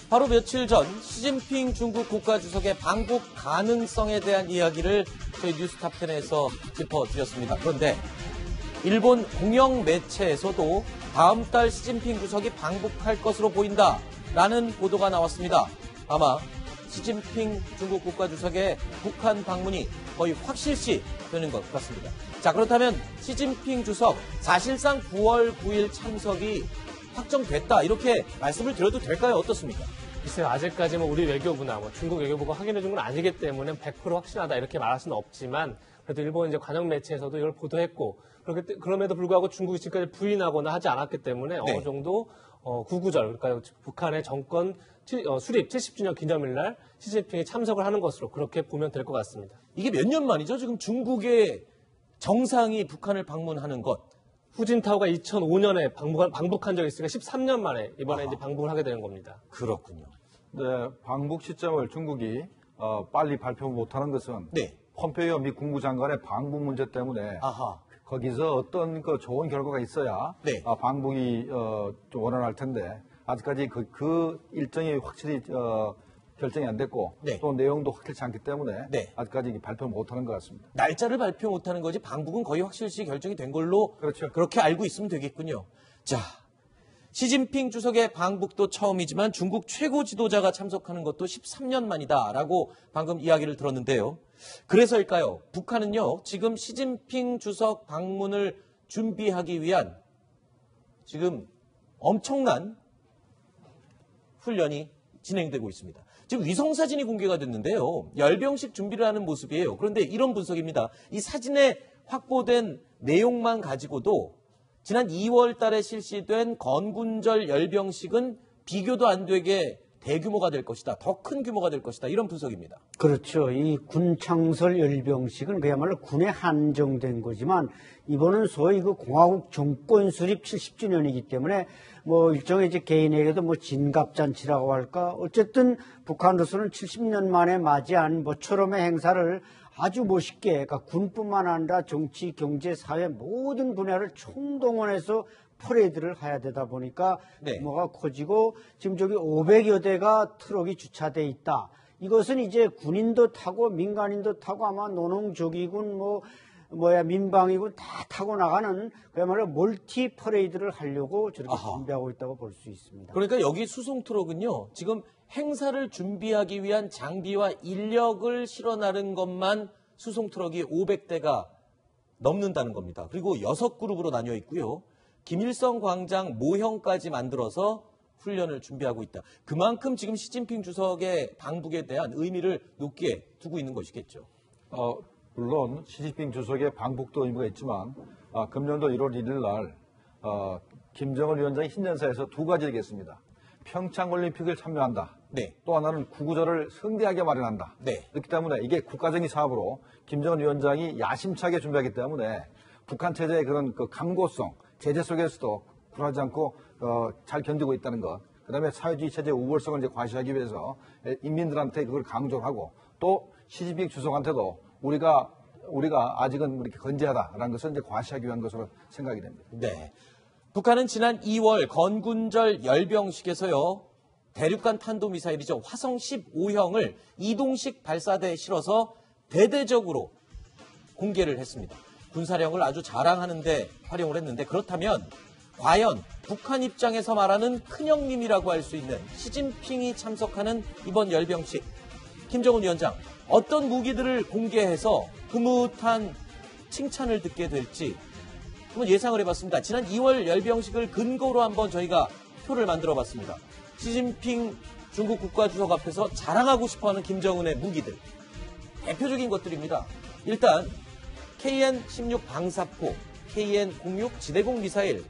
바로 며칠 전 시진핑 중국 국가주석의 방북 가능성에 대한 이야기를 저희 뉴스탑10에서 짚어드렸습니다. 그런데 일본 공영 매체에서도 다음 달 시진핑 주석이 방북할 것으로 보인다라는 보도가 나왔습니다. 아마 시진핑 중국 국가주석의 북한 방문이 거의 확실시 되는 것 같습니다. 자, 그렇다면 시진핑 주석 사실상 9월 9일 참석이 확정됐다 이렇게 말씀을 드려도 될까요? 어떻습니까? 글쎄요, 아직까지 우리 외교부나 중국 외교부가 확인해 준 건 아니기 때문에 100% 확신하다 이렇게 말할 수는 없지만 그래도 일본 관영 매체에서도 이걸 보도했고 그럼에도 불구하고 중국이 지금까지 부인하거나 하지 않았기 때문에 어느 정도 구구절 그러니까 북한의 정권 수립 70주년 기념일 날 시진핑이 참석을 하는 것으로 그렇게 보면 될 것 같습니다. 이게 몇 년 만이죠? 지금 중국의 정상이 북한을 방문하는 것. 후진타오가 2005년에 방북한 적이 있으니까 13년 만에 이번에 이제 방북을 하게 되는 겁니다. 그렇군요. 네, 방북 시점을 중국이 빨리 발표 못하는 것은 폼페이오 미 국무장관의 방북 문제 때문에 거기서 어떤 좋은 결과가 있어야 방북이 좀 원활할 텐데 아직까지 그 일정이 확실히 결정이 안 됐고 또 내용도 확실치 않기 때문에 아직까지 발표 못하는 것 같습니다. 날짜를 발표 못하는 거지 방북은 거의 확실시 결정이 된 걸로 그렇게 알고 있으면 되겠군요. 자, 시진핑 주석의 방북도 처음이지만 중국 최고 지도자가 참석하는 것도 13년 만이다라고 방금 이야기를 들었는데요. 그래서일까요? 북한은요, 지금 시진핑 주석 방문을 준비하기 위한 지금 엄청난 훈련이 진행되고 있습니다. 지금 위성사진이 공개가 됐는데요. 열병식 준비를 하는 모습이에요. 그런데 이런 분석입니다. 이 사진에 확보된 내용만 가지고도 지난 2월 달에 실시된 건군절 열병식은 비교도 안 되게 대규모가 될 것이다. 더 큰 규모가 될 것이다. 이런 분석입니다. 그렇죠. 이 군창설 열병식은 그야말로 군에 한정된 거지만 이번은 소위 공화국 정권 수립 70주년이기 때문에 일종의 이제 개인에게도 진갑잔치라고 할까. 어쨌든 북한으로서는 70년 만에 맞이한 모처럼의 행사를 아주 멋있게, 그러니까 군뿐만 아니라 정치, 경제, 사회 모든 분야를 총동원해서 퍼레이드를 해야 되다 보니까 규모가 커지고 지금 저기 500여 대가 트럭이 주차돼 있다. 이것은 이제 군인도 타고 민간인도 타고 아마 노농조기군 민방위군 다 타고 나가는 그야말로 멀티 퍼레이드를 하려고 저렇게 준비하고 있다고 볼 수 있습니다. 그러니까 여기 수송 트럭은요. 지금 행사를 준비하기 위한 장비와 인력을 실어 나른 것만 수송 트럭이 500대가 넘는다는 겁니다. 그리고 6그룹으로 나뉘어 있고요. 김일성 광장 모형까지 만들어서 훈련을 준비하고 있다. 그만큼 지금 시진핑 주석의 방북에 대한 의미를 높게 두고 있는 것이겠죠. 물론 시진핑 주석의 방북도 의미가 있지만 금년도 1월 1일 날 김정은 위원장이 신년사에서 두 가지겠습니다. 평창올림픽을 참여한다. 또 하나는 구구절을 성대하게 마련한다. 그렇기 때문에 이게 국가적인 사업으로 김정은 위원장이 야심차게 준비하기 때문에 북한 체제의 그런 강고성, 제재 속에서도 굴하지 않고 잘 견디고 있다는 것. 그다음에 사회주의 체제의 우월성을 이제 과시하기 위해서 인민들한테 그걸 강조하고 또 시진핑 주석한테도 우리가 아직은 이렇게 건재하다라는 것을 이제 과시하기 위한 것으로 생각이 됩니다. 북한은 지난 2월 건군절 열병식에서요. 대륙간 탄도미사일이죠. 화성 15형을 이동식 발사대에 실어서 대대적으로 공개를 했습니다. 군사력을 아주 자랑하는 데 활용을 했는데 그렇다면 과연 북한 입장에서 말하는 큰형님이라고 할 수 있는 시진핑이 참석하는 이번 열병식 김정은 위원장 어떤 무기들을 공개해서 흐뭇한 칭찬을 듣게 될지 한번 예상을 해봤습니다. 지난 2월 열병식을 근거로 한번 저희가 표를 만들어봤습니다. 시진핑 중국 국가주석 앞에서 자랑하고 싶어하는 김정은의 무기들 대표적인 것들입니다. 일단 KN-16 방사포, KN-06 지대공 미사일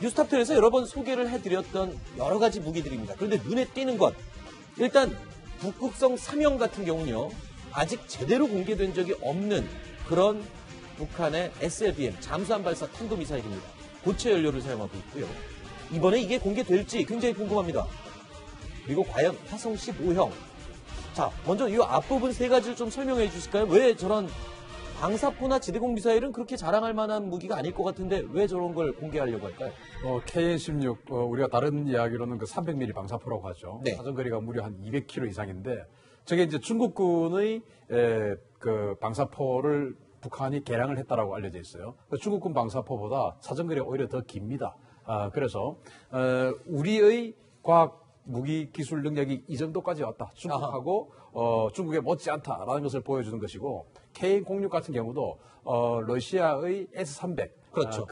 뉴스탑10에서 여러 번 소개를 해드렸던 여러 가지 무기들입니다. 그런데 눈에 띄는 것 일단 북극성 3형 같은 경우는요. 아직 제대로 공개된 적이 없는 그런 북한의 SLBM 잠수함 발사 탄도미사일입니다. 고체 연료를 사용하고 있고요. 이번에 이게 공개될지 굉장히 궁금합니다. 그리고 과연 화성 15형 자, 먼저 이 앞부분 세 가지를 좀 설명해 주실까요? 왜 저런 방사포나 지대공 미사일은 그렇게 자랑할 만한 무기가 아닐 것 같은데 왜 저런 걸 공개하려고 할까요? KN-16 우리가 다른 이야기로는 그 300mm 방사포라고 하죠. 네. 사정거리가 무려 한 200km 이상인데 저게 이제 중국군의 그 방사포를 북한이 개량을 했다라고 알려져 있어요. 중국군 방사포보다 사정거리가 오히려 더 깁니다. 그래서 우리의 과학 무기 기술 능력이 이 정도까지 왔다. 중국하고 중국에 못지않다라는 것을 보여주는 것이고 KN-06 같은 경우도 러시아의 S-300 그렇죠.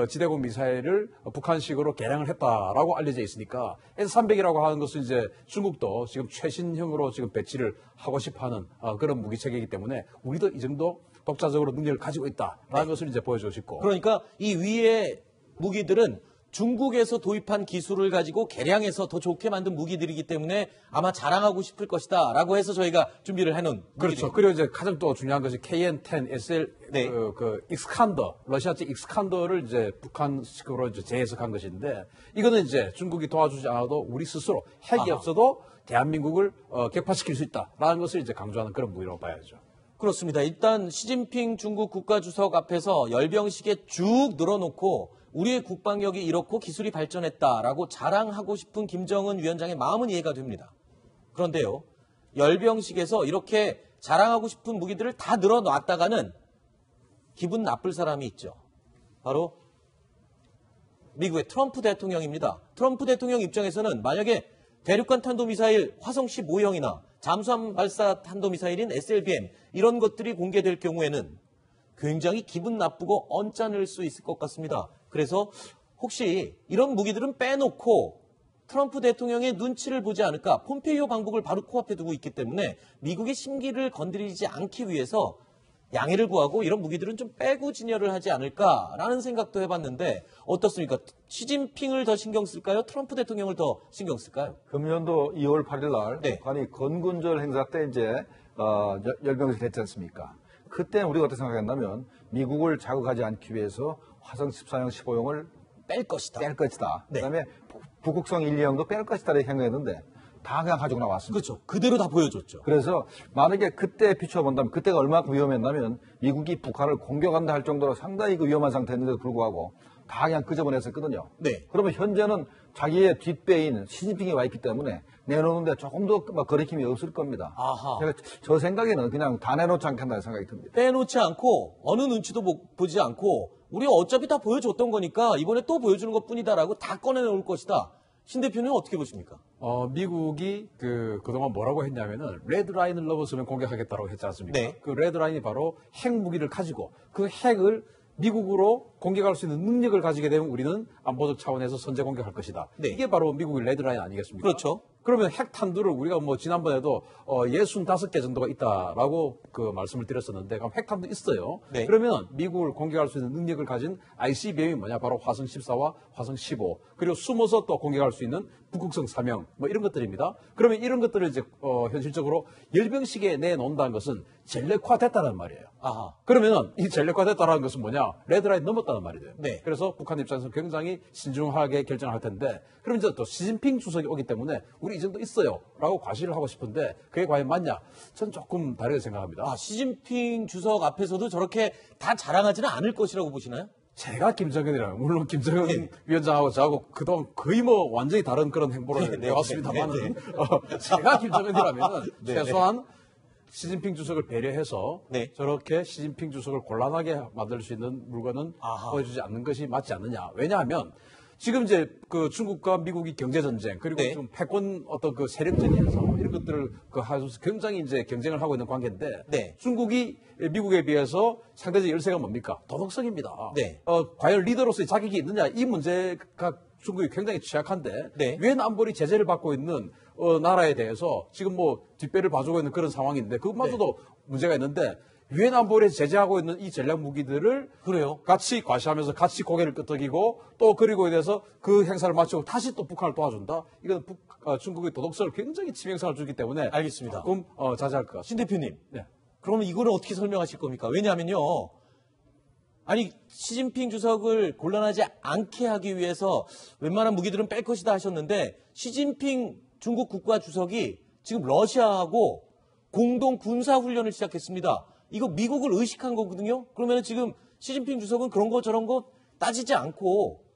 지대공 미사일을 북한식으로 개량을 했다라고 알려져 있으니까 S-300이라고 하는 것은 이제 중국도 지금 최신형으로 지금 배치를 하고 싶어하는 그런 무기 체계이기 때문에 우리도 이 정도 독자적으로 능력을 가지고 있다라는 것을 이제 보여주고 싶고. 그러니까 이 위의 무기들은 중국에서 도입한 기술을 가지고 개량해서 더 좋게 만든 무기들이기 때문에 아마 자랑하고 싶을 것이다 라고 해서 저희가 준비를 해놓은 그렇죠. 그리고 이제 가장 또 중요한 것이 KN-10 SL 네. 익스칸더 러시아식 익스칸더를 이제 북한식으로 이제 재해석한 것인데 이거는 이제 중국이 도와주지 않아도 우리 스스로 핵이 없어도 대한민국을 격파시킬 수 있다라는 것을 이제 강조하는 그런 무기라고 봐야죠. 그렇습니다. 일단 시진핑 중국 국가주석 앞에서 열병식에 쭉 늘어놓고 우리의 국방력이 이렇고 기술이 발전했다라고 자랑하고 싶은 김정은 위원장의 마음은 이해가 됩니다. 그런데요, 열병식에서 이렇게 자랑하고 싶은 무기들을 다 늘어놨다가는 기분 나쁠 사람이 있죠. 바로 미국의 트럼프 대통령입니다. 트럼프 대통령 입장에서는 만약에 대륙간 탄도미사일 화성 15형이나 잠수함 발사 탄도미사일인 SLBM 이런 것들이 공개될 경우에는 굉장히 기분 나쁘고 언짢을 수 있을 것 같습니다. 그래서 혹시 이런 무기들은 빼놓고 트럼프 대통령의 눈치를 보지 않을까, 폼페이오 방북을 바로 코앞에 두고 있기 때문에 미국의 심기를 건드리지 않기 위해서 양해를 구하고 이런 무기들은 좀 빼고 진열을 하지 않을까라는 생각도 해봤는데 어떻습니까? 시진핑을 더 신경 쓸까요? 트럼프 대통령을 더 신경 쓸까요? 금년도 2월 8일 날 네. 북한이 건군절 행사 때 이제 열병식 됐지 않습니까? 그때 우리가 어떻게 생각했냐면 미국을 자극하지 않기 위해서 화성 14형, 15형을 뺄 것이다. 뺄 것이다. 네. 그다음에 북극성 1, 2형도 뺄 것이다 이렇게 생각했는데 다 그냥 가지고 나왔습니다. 그렇죠. 그대로 다 보여줬죠. 그래서 만약에 그때 비춰본다면 그때가 얼마나 위험했냐면 미국이 북한을 공격한다 할 정도로 상당히 그 위험한 상태였는데도 불구하고 다 그냥 끄집어냈었거든요. 네. 그러면 현재는 자기의 뒷배인 시진핑이 와 있기 때문에 내놓는데 조금 더 거리낌이 없을 겁니다. 아하. 제가 저 생각에는 그냥 다 내놓지 않겠다는 생각이 듭니다. 빼놓지 않고 어느 눈치도 보지 않고 우리가 어차피 다 보여줬던 거니까 이번에 또 보여주는 것뿐이다라고 다 꺼내놓을 것이다. 신 대표는 어떻게 보십니까? 미국이 그동안 뭐라고 했냐면은 레드라인을 넘어서면 공격하겠다고 했지 않습니까? 네. 그 레드라인이 바로 핵무기를 가지고 그 핵을 미국으로 공격할 수 있는 능력을 가지게 되면 우리는 안보적 차원에서 선제 공격할 것이다. 네. 이게 바로 미국의 레드라인 아니겠습니까? 그렇죠. 그러면 핵탄두를 우리가 뭐 지난번에도 65개 정도가 있다라고 그 말씀을 드렸었는데 그럼 핵탄두 있어요. 네. 그러면 미국을 공격할 수 있는 능력을 가진 ICBM이 뭐냐? 바로 화성 14와 화성 15 그리고 숨어서 또 공격할 수 있는 북극성 3형 뭐 이런 것들입니다. 그러면 이런 것들을 이제 현실적으로 열병식에 내놓는다는 것은 전략화됐다는 말이에요. 아하. 그러면 이 전략화됐다는 것은 뭐냐? 레드라인 넘었다는 말이 돼요. 네. 그래서 북한 입장에서 굉장히 신중하게 결정할 텐데 그럼 이제 또 시진핑 주석이 오기 때문에 우리 이 정도 있어요 라고 과시를 하고 싶은데 그게 과연 맞냐? 전 조금 다르게 생각합니다. 시진핑 주석 앞에서도 저렇게 다 자랑하지는 않을 것이라고 보시나요? 제가 김정은이라면 물론 김정은 위원장하고 저하고 그동안 거의 뭐 완전히 다른 그런 행보를 해왔습니다만은 제가 김정은이라면 최소한 시진핑 주석을 배려해서 네. 저렇게 시진핑 주석을 곤란하게 만들 수 있는 물건은 아하. 보여주지 않는 것이 맞지 않느냐. 왜냐하면 지금 이제 그 중국과 미국이 경제 전쟁 그리고 네. 좀 패권 어떤 그 세력적인 해서 이런 것들을 하면서 굉장히 이제 경쟁을 하고 있는 관계인데 네. 중국이 미국에 비해서 상대적 열세가 뭡니까? 도덕성입니다. 네. 과연 리더로서의 자격이 있느냐 이 문제가 중국이 굉장히 취약한데 네. 유엔 안보리 제재를 받고 있는 나라에 대해서 지금 뭐 뒷배를 봐주고 있는 그런 상황인데 그것마저도 문제가 있는데 유엔 안보리에 제재하고 있는 이 전략 무기들을 그래요. 같이 과시하면서 같이 고개를 끄덕이고 또 그리고 인해서 그 행사를 마치고 다시 또 북한을 도와준다. 이건 중국의 도덕성을 굉장히 치명상을 주기 때문에 알겠습니다. 조금 자제할 것 신 같습니다. 대표님. 네. 그러면 이거는 어떻게 설명하실 겁니까? 왜냐하면요. 아니 시진핑 주석을 곤란하지 않게 하기 위해서 웬만한 무기들은 뺄 것이다 하셨는데 시진핑 중국 국가주석이 지금 러시아하고 공동 군사훈련을 시작했습니다. 이거 미국을 의식한 거거든요. 그러면 지금 시진핑 주석은 그런 거 저런 거 따지지 않고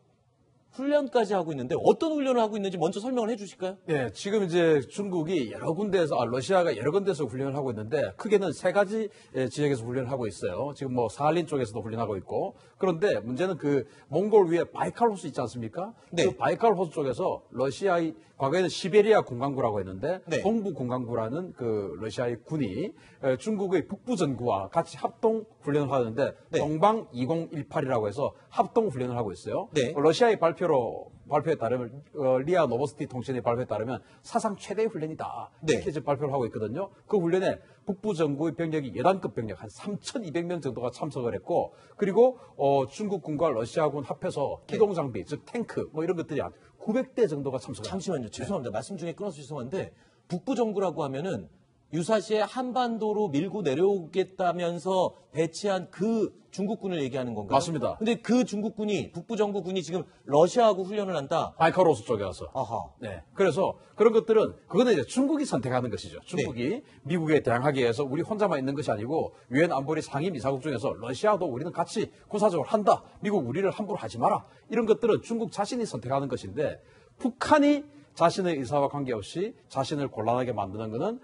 훈련까지 하고 있는데 어떤 훈련을 하고 있는지 먼저 설명을 해 주실까요? 네, 지금 이제 중국이 여러 군데에서, 러시아가 여러 군데에서 훈련을 하고 있는데, 크게는 세 가지 지역에서 훈련을 하고 있어요. 지금 뭐 사할린 쪽에서도 훈련하고 있고, 그런데 문제는 그 몽골 위에 바이칼 호수 있지 않습니까? 네. 그 바이칼 호수 쪽에서 러시아의, 과거에는 시베리아 공강구라고 했는데, 네. 동부 공강구라는 그 러시아의 군이 중국의 북부 전구와 같이 합동 훈련을 하는데, 네. 동방 2018이라고 해서 합동 훈련을 하고 있어요. 네. 러시아의 발표에 따르면 리아 노보스티 통신의 발표에 따르면 사상 최대의 훈련이다. 네. 이렇게 지금 발표를 하고 있거든요. 그 훈련에 북부 정부의 병력이 여단급 병력 한 3,200명 정도가 참석을 했고, 그리고 중국군과 러시아군 합해서 기동 장비, 즉 탱크 뭐 이런 것들이 한 900대 정도가 참석을 잠시만요. 죄송합니다. 말씀 중에 끊어서 죄송한데 북부 정부라고 하면은 유사시에 한반도로 밀고 내려오겠다면서 배치한 그 중국군을 얘기하는 건가요? 맞습니다. 근데 그 중국군이 북부 정부군이 지금 러시아하고 훈련을 한다. 바이칼 호수 쪽에 와서. 아하. 네. 그래서 그런 것들은 그거는 이제 중국이 선택하는 것이죠. 중국이 네. 미국에 대항하기 위해서 우리 혼자만 있는 것이 아니고 유엔 안보리 상임이사국 중에서 러시아도 우리는 같이 군사적으로 한다. 미국 우리를 함부로 하지 마라. 이런 것들은 중국 자신이 선택하는 것인데 북한이 자신의 의사와 관계없이 자신을 곤란하게 만드는 것은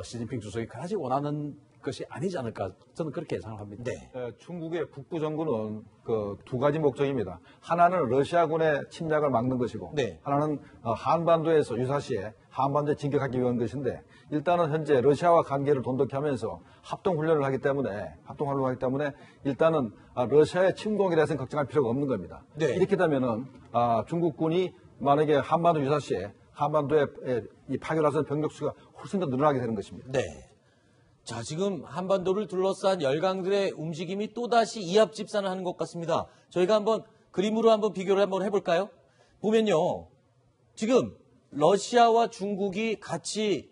시진핑 주석이 그다지 원하는 것이 아니지 않을까 저는 그렇게 예상을 합니다. 네. 중국의 북부 정부는 그 두 가지 목적입니다. 하나는 러시아군의 침략을 막는 것이고, 네. 하나는 한반도에서 유사시에 한반도에 진격하기 위한 것인데, 일단은 현재 러시아와 관계를 돈독히 하면서 합동훈련을 하기 때문에 일단은 러시아의 침공에 대해서는 걱정할 필요가 없는 겁니다. 네. 이렇게 되면은 중국군이 만약에 한반도 유사시에 한반도에 이 파견하선 병력 수가 훨씬 더 늘어나게 되는 것입니다. 네. 자, 지금 한반도를 둘러싼 열강들의 움직임이 또다시 이합집산을 하는 것 같습니다. 저희가 한번 그림으로 한번 비교를 한번 해볼까요? 보면요. 지금 러시아와 중국이 같이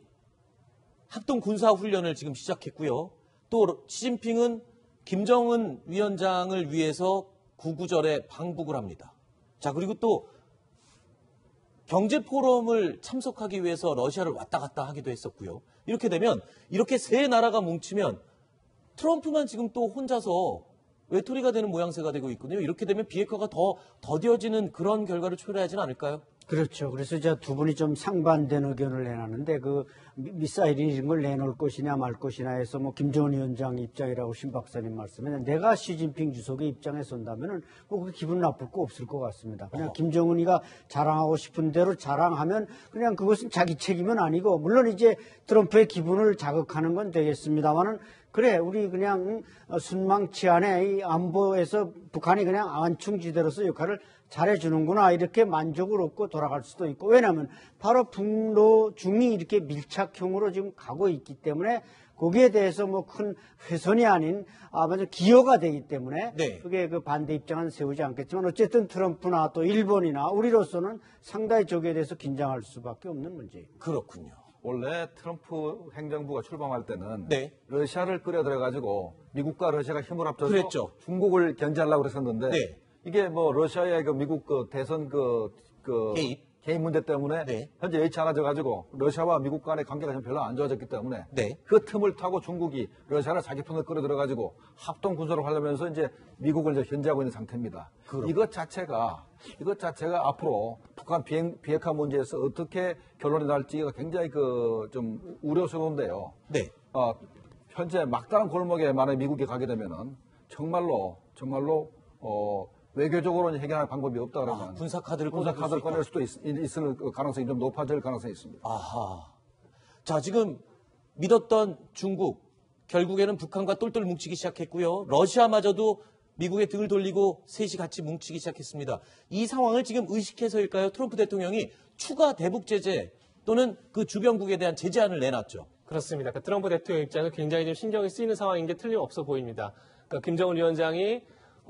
합동 군사훈련을 지금 시작했고요. 또 시진핑은 김정은 위원장을 위해서 구구절에 방북을 합니다. 자, 그리고 또 경제포럼을 참석하기 위해서 러시아를 왔다 갔다 하기도 했었고요. 이렇게 되면 이렇게 세 나라가 뭉치면 트럼프만 지금 또 혼자서 외톨이가 되는 모양새가 되고 있거든요. 이렇게 되면 비핵화가 더 더뎌지는 그런 결과를 초래하지는 않을까요? 그렇죠. 그래서 이제 두 분이 좀 상반된 의견을 내놨는데 그 미사일이 이런 걸 내놓을 것이냐 말 것이냐 해서 뭐 김정은 위원장 입장이라고 신 박사님 말씀에 내가 시진핑 주석의 입장에 선다면은 뭐 그게 기분 나쁠 거 없을 것 같습니다. 그냥 김정은이가 자랑하고 싶은 대로 자랑하면 그냥 그것은 자기 책임은 아니고 물론 이제 트럼프의 기분을 자극하는 건 되겠습니다만은 그래, 우리 그냥 순망치 안에 이 안보에서 북한이 그냥 안충지대로서 역할을 잘해주는구나 이렇게 만족을 얻고 돌아갈 수도 있고 왜냐하면 바로 북로 중이 이렇게 밀착형으로 지금 가고 있기 때문에 거기에 대해서 뭐 큰 훼손이 아닌 먼저 기여가 되기 때문에 네. 그게 그 반대 입장은 세우지 않겠지만 어쨌든 트럼프나 또 일본이나 우리로서는 상당히 저기에 대해서 긴장할 수밖에 없는 문제입니다. 그렇군요. 원래 트럼프 행정부가 출범할 때는 네. 러시아를 끌어들여가지고 미국과 러시아가 힘을 합쳐서 그랬죠. 중국을 견제하려고 그랬었는데 네. 이게 뭐 러시아의 그 미국 그 대선 개입 문제 때문에 네. 현재 여의치 않아져가지고 러시아와 미국 간의 관계가 좀 별로 안 좋아졌기 때문에 네. 그 틈을 타고 중국이 러시아를 자기 편으로 끌어들여가지고 합동 군사를 하려면서 이제 미국을 이제 견제하고 있는 상태입니다. 이것 자체가 앞으로 북한 비핵화 문제에서 어떻게 결론이 날지가 굉장히 좀 우려스러운데요. 네. 현재 막다른 골목에 만약 미국이 가게 되면은 정말로 외교적으로는 해결할 방법이 없다 그러면 군사 카드를 꺼낼 수도 있을 가능성이 좀 높아질 가능성이 있습니다. 아하. 자, 지금 믿었던 중국 결국에는 북한과 똘똘 뭉치기 시작했고요. 러시아마저도 미국의 등을 돌리고 셋이 같이 뭉치기 시작했습니다. 이 상황을 지금 의식해서일까요? 트럼프 대통령이 추가 대북 제재 또는 그 주변국에 대한 제재안을 내놨죠. 그렇습니다. 그러니까 트럼프 대통령 입장에서 굉장히 좀 신경이 쓰이는 상황인 게 틀림없어 보입니다. 그러니까 김정은 위원장이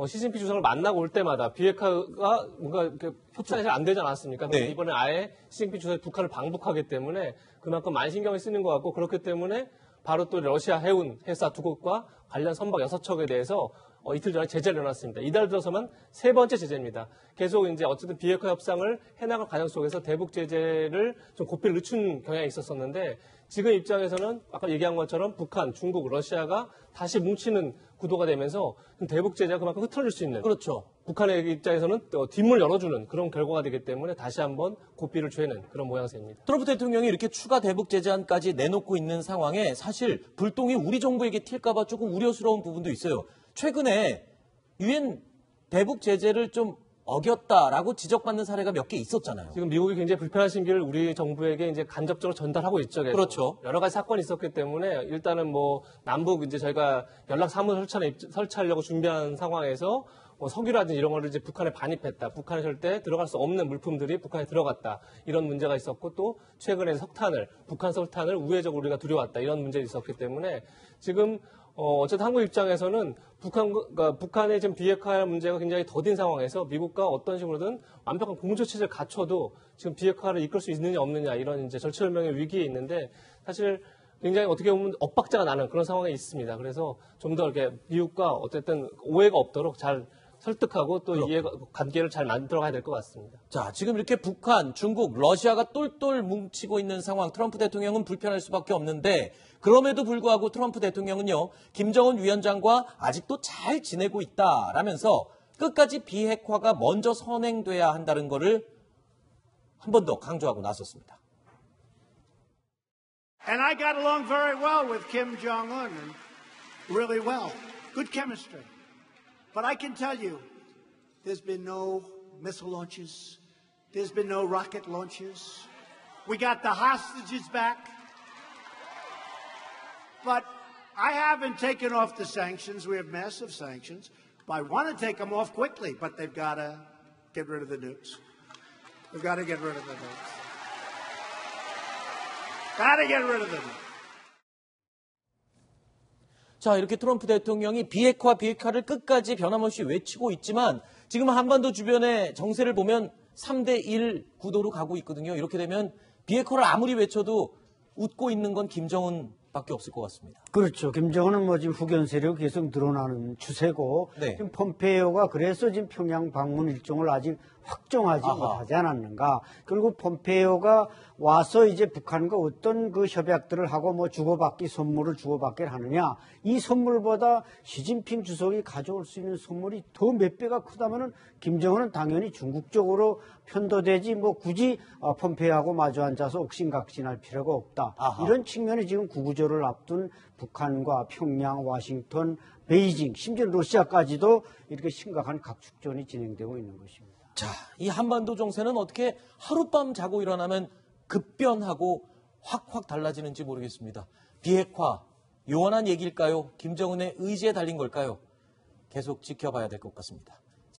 시진핑 주석을 만나고 올 때마다 비핵화가 뭔가 협상이 잘 안 되지 않았습니까? 네. 이번에 아예 시진핑 주석이 북한을 방북하기 때문에 그만큼 많이 신경이 쓰이는 것 같고 그렇기 때문에 바로 또 러시아 해운 회사 두 곳과 관련 선박 6척에 대해서 이틀 전에 제재를 내놨습니다. 이달 들어서만 3번째 제재입니다. 계속 이제 어쨌든 비핵화 협상을 해나갈 과정 속에서 대북 제재를 좀 고삐를 늦춘 경향이 있었었는데 지금 입장에서는 아까 얘기한 것처럼 북한, 중국, 러시아가 다시 뭉치는 구도가 되면서 대북 제재가 그만큼 흐트러질 수 있는. 그렇죠. 북한의 입장에서는 또 뒷문을 열어주는 그런 결과가 되기 때문에 다시 한번 고삐를 죄는 그런 모양새입니다. 트럼프 대통령이 이렇게 추가 대북 제재안까지 내놓고 있는 상황에 사실 불똥이 우리 정부에게 튈까봐 조금 우려스러운 부분도 있어요. 최근에 유엔 대북 제재를 좀 어겼다라고 지적받는 사례가 몇 개 있었잖아요. 지금 미국이 굉장히 불편한 심기를 우리 정부에게 이제 간접적으로 전달하고 있죠. 계속. 그렇죠. 여러 가지 사건이 있었기 때문에 일단은 뭐 남북 이제 저희가 연락 사무소 설치하려고 준비한 상황에서 뭐 석유라든지 이런 거를 이제 북한에 반입했다. 북한에 절대 들어갈 수 없는 물품들이 북한에 들어갔다. 이런 문제가 있었고 또 최근에 북한 석탄을 우회적으로 우리가 들여왔다. 이런 문제가 있었기 때문에 지금 어쨌든 한국 입장에서는 북한의 지금 비핵화 문제가 굉장히 더딘 상황에서 미국과 어떤 식으로든 완벽한 공조체제를 갖춰도 지금 비핵화를 이끌 수 있느냐 없느냐 이런 이제 절체절명의 위기에 있는데 사실 굉장히 어떻게 보면 엇박자가 나는 그런 상황에 있습니다. 그래서 좀 더 이렇게 미국과 어쨌든 오해가 없도록 잘 설득하고 또 관계를 잘 만들어가야 될 것 같습니다. 자, 지금 이렇게 북한, 중국, 러시아가 똘똘 뭉치고 있는 상황, 트럼프 대통령은 불편할 수밖에 없는데 그럼에도 불구하고 트럼프 대통령은요, 김정은 위원장과 아직도 잘 지내고 있다라면서 끝까지 비핵화가 먼저 선행돼야 한다는 거를 한 번 더 강조하고 나섰습니다. And I got along very well with Kim Jong-un, really well. Good chemistry. But I can tell you, there's been no missile launches. There's been no rocket launches. We got the hostages back. But I haven't taken off the sanctions. We have massive sanctions. I want to take them off quickly, but they've got to get rid of the nukes. They've got to get rid of the nukes. Got to get rid of the nukes. 자, 이렇게 트럼프 대통령이 비핵화를 끝까지 변함없이 외치고 있지만 지금 한반도 주변의 정세를 보면 3대1 구도로 가고 있거든요. 이렇게 되면 비핵화를 아무리 외쳐도 웃고 있는 건 김정은밖에 없을 것 같습니다. 그렇죠. 김정은은 뭐 지금 후견 세력이 계속 늘어나는 추세고 네. 지금 폼페이오가 그래서 지금 평양 방문 일정을 아직 확정하지 못하지 않았는가. 그리고 폼페이오가 와서 이제 북한과 어떤 그 협약들을 하고 뭐 선물을 주고받기를 하느냐. 이 선물보다 시진핑 주석이 가져올 수 있는 선물이 더 몇 배가 크다면은 김정은은 당연히 중국 쪽으로 편도되지 뭐 굳이 폼페이오하고 마주 앉아서 옥신각신할 필요가 없다. 이런 측면이 지금 구구절을 앞둔 북한과 평양, 워싱턴, 베이징, 심지어 러시아까지도 이렇게 심각한 각축전이 진행되고 있는 것입니다. 자, 이 한반도 정세는 어떻게 하룻밤 자고 일어나면 급변하고 확확 달라지는지 모르겠습니다. 비핵화, 요원한 얘기일까요? 김정은의 의지에 달린 걸까요? 계속 지켜봐야 될 것 같습니다.